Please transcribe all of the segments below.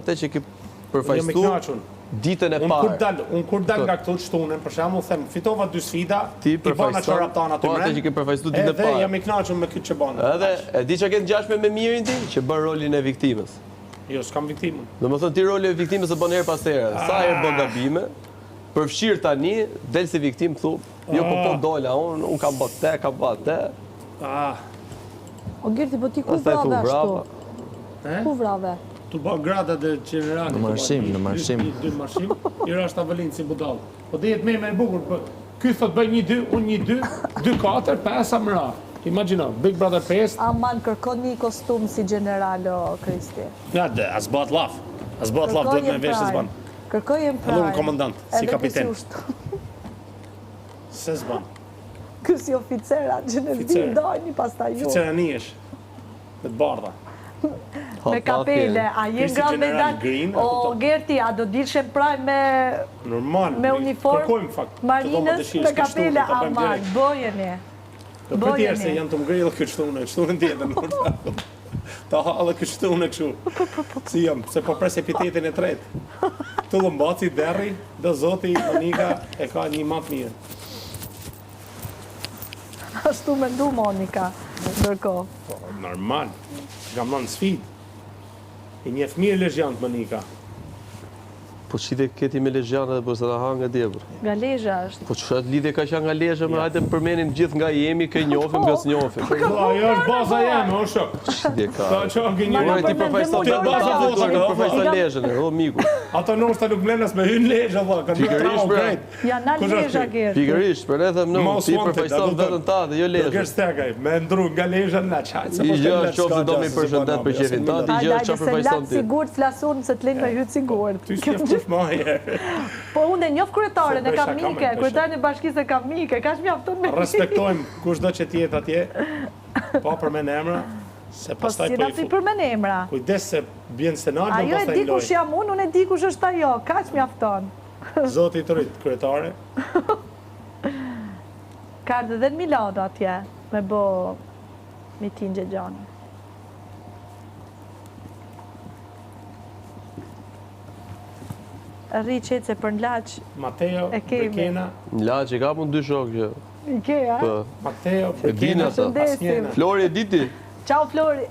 atë që ke përfaqësu ditën e parë. Unë kur dal nga këtu shtunën, për shembull, them fitova 2 sfida, ti bana çoraptan aty. Po atë që ke përfaqësu ditën e parë. Edhe jam i kënaqur me këtë që bën. Edhe e di çka ke ngjashme me Mirin ti, që bën rolin e viktimës. Jo, s'kam viktimën. Domethënë ti rolin e viktimës e bën her pas here. Sa herë bën gabime, përfshir tani, del si viktim thu, jo po dola, unë kam bërë te, kam bërë te. O Gerti, po ti ku vrave ashtu? Ku vrave? Tu bë grada dhe generali. Në marshim. Dy marshim, i është avëllin si budall. Po dhe jetë me e bukur, ky thot bëj 1-2, unë 1-2, 2-4, 5 amra. Imagjino, Big Brother 5. Aman, kërkon një kostum si general, o Kristi. Ja, as bëhet laf. As bëhet laf, duhet me vesh se s'ban. Kërkoj e më prajnë. Unë komandant, si kapiten. Se s'ban. Ky si oficera, që në zdi ndojni pas ta ju. Oficera njësh, me të bardha. Me kapele, a jenë grad me dalë, o Gerti, a do dilshem praj me uniform, marinës, me kapele, aman, bojeni. Do për tjerë se janë të mgrillë këtë shtunë tjetër, ta halë këtë shtunë këshu, si jam, se po pres epitetin e tretë. Të lëmbaci, derri, dhe zoti, Monika, e ka një matë mirë. Ashtu me ndu Monika, ndërko. Normal, kam në sfid. I njeh mirë Lezhjant, Monika. Po qite këti me Lezhjant edhe përse da ha nga djebër. Nga Lezhja është. Po që lidhje ka qa nga Lezhja, më hajde përmenim gjithë nga jemi, kë njofim, kës njofim. Ajo është baza jeme, o shok. Qide ka. Ta që anke një Ti përfajson Lezhjën, o miku. Ata nështë ta nuk mlenas me hynë Lezhja, ka një trau krejt. Ja në Lezhja, Gerti. Pikërisht, për ne them në, ti përfajson vetën ta dhe jo Lezhjën. Nuk është tekaj, me ndru nga Lezhja në qajtë. I gjë është qofë se do me përshëndet për qefin ta, ti gjë është që përfajson ti. Sigurt flasun se të linë me hytë sigurt. Ty s'ke fush maje. Po unë e njof kryetaren e Kamike, kryetaren e bashkisë e Kamike, ka shmjaftun me respektojmë kush do që t'jetë atje, pa përmen emra, se pastaj po i përmen emra. Kujdes se bjen senat, do ajo e di kush jam unë e di kush është ajo, ka shmjafton. Zoti të rritë, kryetare. Ka ardhë dhe në Milano atje, me bo mitin Gjegjani. Rri qetse për në laq. Mateo, Brekena. Në laq e ka për në dy shokë që. I ke, a? Mateo, Brekena, Shëndesim. Flori e diti. Ciao, Flori.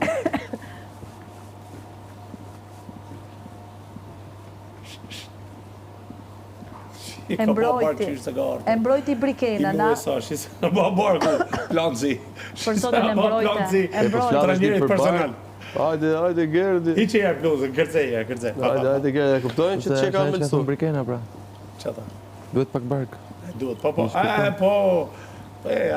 E mbrojti Brekena, na? I mu e sa, shisa në babarku, planzi. Për sotin e mbrojte. E mbrojte. Trajnerit personal. Hajde, Gerdi. I që jep bluzën, kërceja. Hajde, Gerdi, e kuptojnë që që ka me lësu. Brikena, pra. Qata? Duhet pak bark. Duhet, po.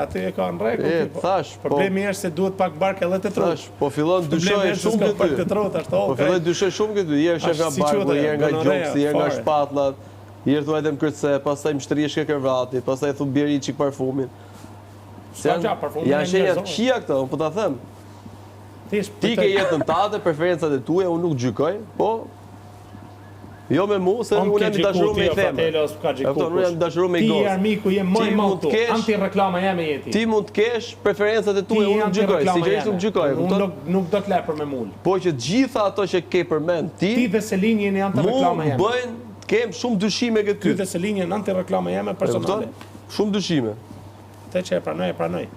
Aty e ka në rregull. Thash, po. Problemi është se duhet pak bark edhe të trut. Thash, po fillon dyshoj shumë këty. Po fillon dyshoj shumë këty. Jerë shë nga barku, jerë nga gjokësi, jerë nga shpatlat. Jerë thua edhe më kërce, pasaj më shtrishke kërvrati, pasaj thu bjeri qik parfumin. Janë shenjat qia këto, po ta them. Ti ke jetën tate, preferencat e tuja, unë nuk gjykoj, po jo me mu, se unë jam i dashuru me i theme. Unë jam i dashuru me i gosë. Ti armiku jem më i mautu, anti-reklama jam e jeti. Ti mund t'kesh preferencat e tuja, unë nuk gjykoj, si që ishtë nuk gjykoj. Unë nuk do t'le për me mull. Po që gjitha ato që ke përmend ti, dhe Selini jeni anti-reklama jeme. Mu bëjnë, kem shumë dyshime këtë ty. Ty dhe Selini jeni anti-reklama jeme personale. Shumë dyshime. Te që e pranoj.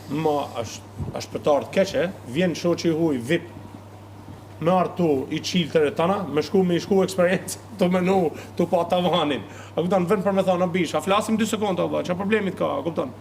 Ma është pëtar të keqe, vjen shoqi huj, vip, me artu i qiltër e tana, me shku eksperiencë, të menu, të pa tavanin. A kupton, vend për me thonë, a bish, a flasim 2 sekonda, që problemit ka, a kupton?